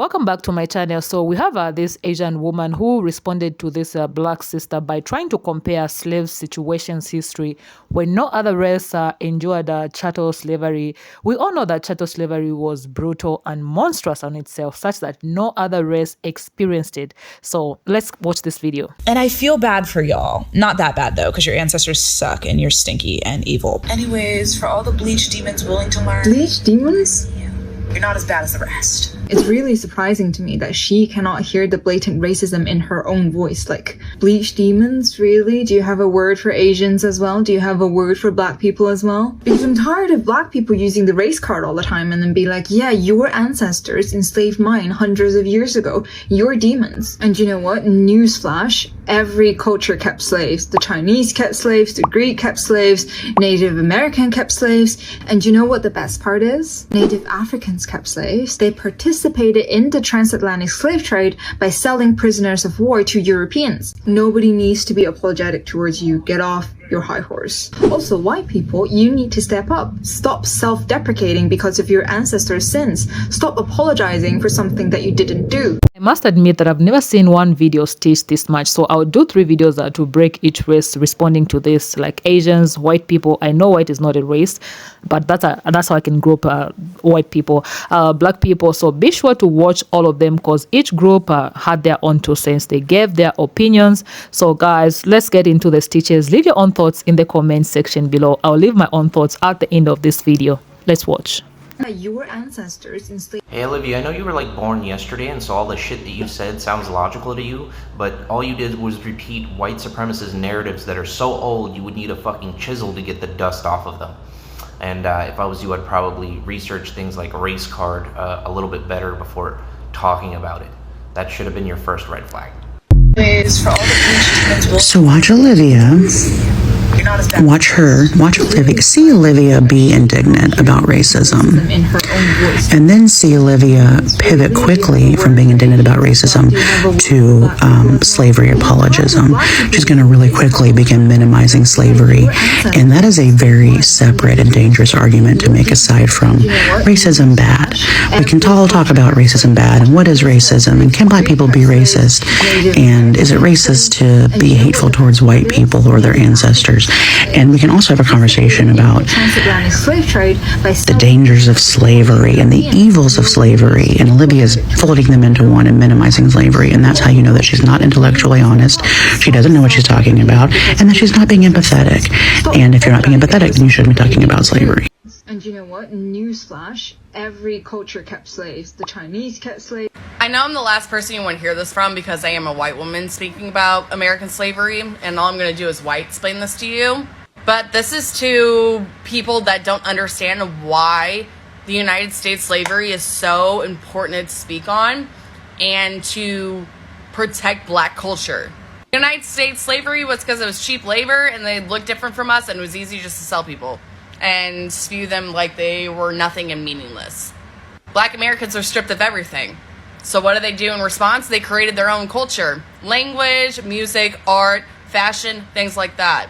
Welcome back to my channel. So we have this Asian woman who responded to this black sister by trying to compare slave situations history when no other race endured chattel slavery. We all know that chattel slavery was brutal and monstrous on itself, such that no other race experienced it. So let's watch this video. And I feel bad for y'all. Not that bad though, because your ancestors suck and you're stinky and evil. Anyways, for all the bleach demons willing to learn. Bleach demons? You're not as bad as the rest. It's really surprising to me that she cannot hear the blatant racism in her own voice. Like, bleach demons? Really? Do you have a word for Asians as well? Do you have a word for black people as well? Because I'm tired of black people using the race card all the time and then be like, yeah, your ancestors enslaved mine hundreds of years ago. You're demons. And you know what? Newsflash. Every culture kept slaves. The Chinese kept slaves, the Greek kept slaves, Native American kept slaves. And you know what the best part is? Native Africans kept slaves. They participated in the transatlantic slave trade by selling prisoners of war to Europeans. Nobody needs to be apologetic towards you. Get off your high horse. Also, white people, you need to step up. Stop self-deprecating because of your ancestors' sins. Stop apologizing for something that you didn't do. I must admit that I've never seen one video teach this much, so I'll do 3 videos to break each race responding to this, like Asians, white people. I know white is not a race, but that's how I can group white people, black people. So be sure to watch all of them because each group had their own 2 cents. They gave their opinions. So guys, let's get into the stitches. Leave your own thoughts in the comment section below. I'll leave my own thoughts at the end of this video. Let's watch. Your ancestors enslaved. Hey Olivia, I know you were like born yesterday and so all the shit that you said sounds logical to you, but all you did was repeat white supremacist narratives that are so old you would need a fucking chisel to get the dust off of them. And if I was you, I'd probably research things like race card a little bit better before talking about it. That should have been your first red flag. So watch Olivia. Watch Olivia. See Olivia be indignant about racism. And then see Olivia pivot quickly from being indignant about racism to slavery apologism. She's going to really quickly begin minimizing slavery. And that is a very separate and dangerous argument to make aside from racism bad. We can all talk about racism bad and what is racism and can black people be racist? And is it racist to be hateful towards white people or their ancestors? And we can also have a conversation about the dangers of slavery and the evils of slavery. And Olivia is folding them into one and minimizing slavery. And that's how you know that she's not intellectually honest. She doesn't know what she's talking about. And that she's not being empathetic. And if you're not being empathetic, then you shouldn't be talking about slavery. And you know what? Newsflash. Every culture kept slaves. The Chinese kept slaves. I know I'm the last person you want to hear this from because I am a white woman speaking about American slavery, and all I'm going to do is white-splain this to you. But this is to people that don't understand why the United States slavery is so important to speak on and to protect black culture. United States slavery was because it was cheap labor and they looked different from us and it was easy just to sell people and view them like they were nothing and meaningless. Black Americans are stripped of everything. So what do they do in response? They created their own culture. Language, music, art, fashion, things like that.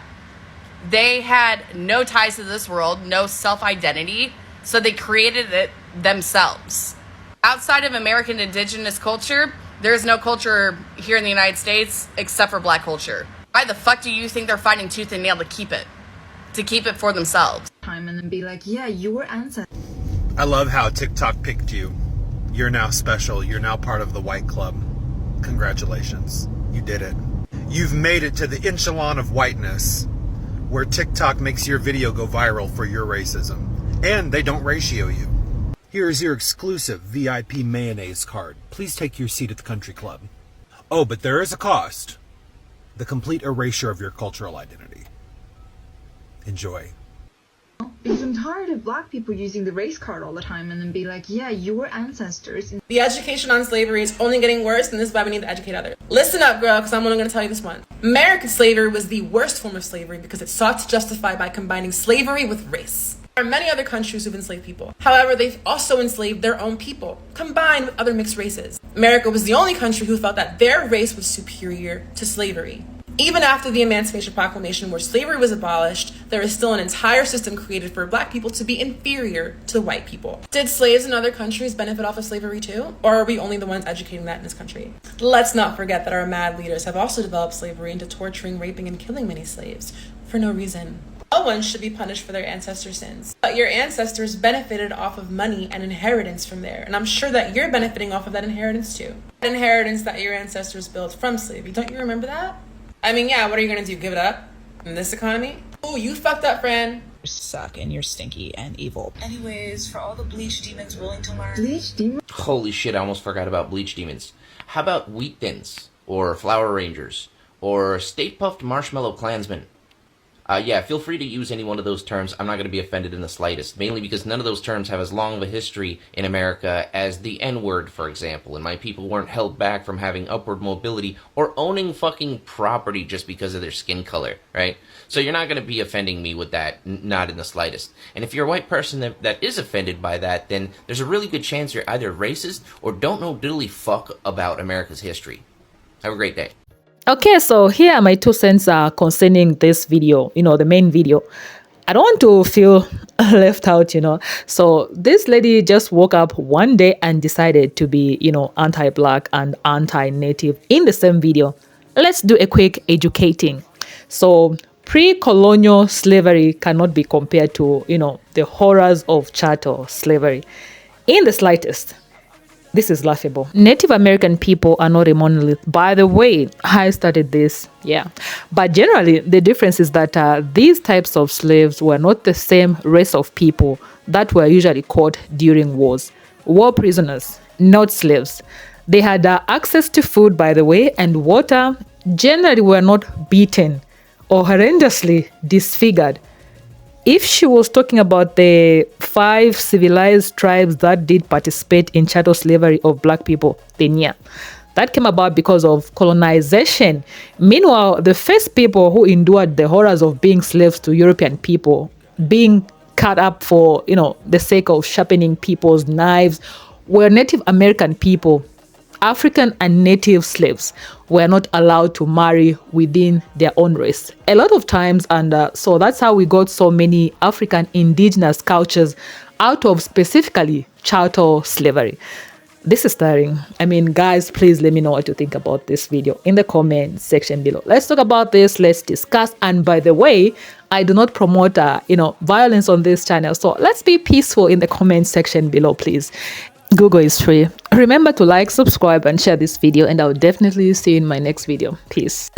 They had no ties to this world, no self-identity, so they created it themselves. Outside of American indigenous culture, there is no culture here in the United States except for black culture. Why the fuck do you think they're fighting tooth and nail to keep it? To keep it for themselves. And then be like, yeah, your ancestors. I love how TikTok picked you. You're now special. You're now part of the white club. Congratulations. You did it. You've made it to the echelon of whiteness where TikTok makes your video go viral for your racism. And they don't ratio you. Here is your exclusive VIP mayonnaise card. Please take your seat at the country club. Oh, but there is a cost. The complete erasure of your cultural identity. Enjoy. Because I'm tired of black people using the race card all the time and then be like, yeah, your ancestors. The education on slavery is only getting worse, and this is why we need to educate others. Listen up, girl, because I'm only going to tell you this one. American slavery was the worst form of slavery because it sought to justify by combining slavery with race. There are many other countries who've enslaved people. However, they've also enslaved their own people, combined with other mixed races. America was the only country who felt that their race was superior to slavery. Even after the Emancipation Proclamation, where slavery was abolished, there is still an entire system created for black people to be inferior to white people. Did slaves in other countries benefit off of slavery too? Or are we only the ones educating that in this country? Let's not forget that our mad leaders have also developed slavery into torturing, raping, and killing many slaves for no reason. No one should be punished for their ancestors' sins. But your ancestors benefited off of money and inheritance from there, and I'm sure that you're benefiting off of that inheritance too. That inheritance that your ancestors built from slavery. Don't you remember that? I mean, yeah, what are you gonna do? Give it up in this economy? Oh, you fucked up, friend. You suck and you're stinky and evil. Anyways, for all the bleach demons willing to learn. Bleach demon? Holy shit, I almost forgot about bleach demons. How about wheat thins? Or flower rangers? Or state puffed marshmallow klansmen? Yeah, feel free to use any one of those terms. I'm not going to be offended in the slightest, mainly because none of those terms have as long of a history in America as the N-word, for example, and my people weren't held back from having upward mobility or owning fucking property just because of their skin color, right? So you're not going to be offending me with that, not in the slightest. And if you're a white person that is offended by that, then there's a really good chance you're either racist or don't know diddly fuck about America's history. Have a great day. Okay, so here are my 2 cents concerning this video, the main video. I don't want to feel left out, So this lady just woke up one day and decided to be, anti-black and anti-native in the same video. Let's do a quick educating. So pre-colonial slavery cannot be compared to, the horrors of chattel slavery in the slightest. This is laughable. Native American people are not a monolith. By the way, I started this, yeah. But generally, the difference is that these types of slaves were not the same race of people that were usually caught during wars. War prisoners, not slaves. They had access to food, by the way, and water. Generally were not beaten or horrendously disfigured. If she was talking about the 5 civilized tribes that did participate in chattel slavery of black people, then yeah, that came about because of colonization. Meanwhile, the first people who endured the horrors of being slaves to European people, being cut up for, the sake of sharpening people's knives, were Native American people. African and native slaves were not allowed to marry within their own race a lot of times, and so that's how we got so many African indigenous cultures out of specifically chattel slavery. This is tiring. I mean, guys, please let me know what you think about this video in the comment section below. Let's talk about this. Let's discuss. And by the way, I do not promote violence on this channel, so let's be peaceful in the comment section below, please. Google is free. Remember to like, subscribe, and share this video, and I'll definitely see you in my next video. Peace.